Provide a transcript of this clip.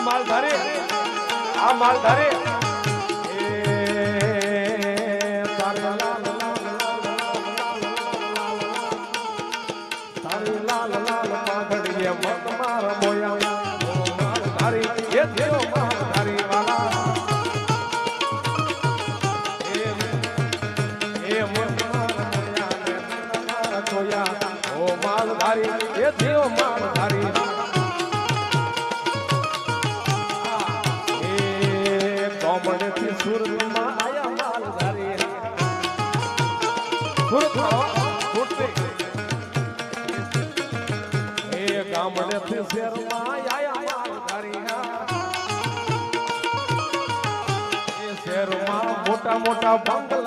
માલધારી લાલ લાલ પાઘડીએ મત માર મોયા માલધારી એ દેવ માલધારી વાલા એ મત માર મોયા ને માર જોયા ઓ માલધારી એ દેવ માલધારી કોમડથી સુરતમાં આયા માલધારી સુરતમાં ગામડેથી શહેરમાં આયા માલધારી એ શહેરમાં મોટા મોટા બંગલા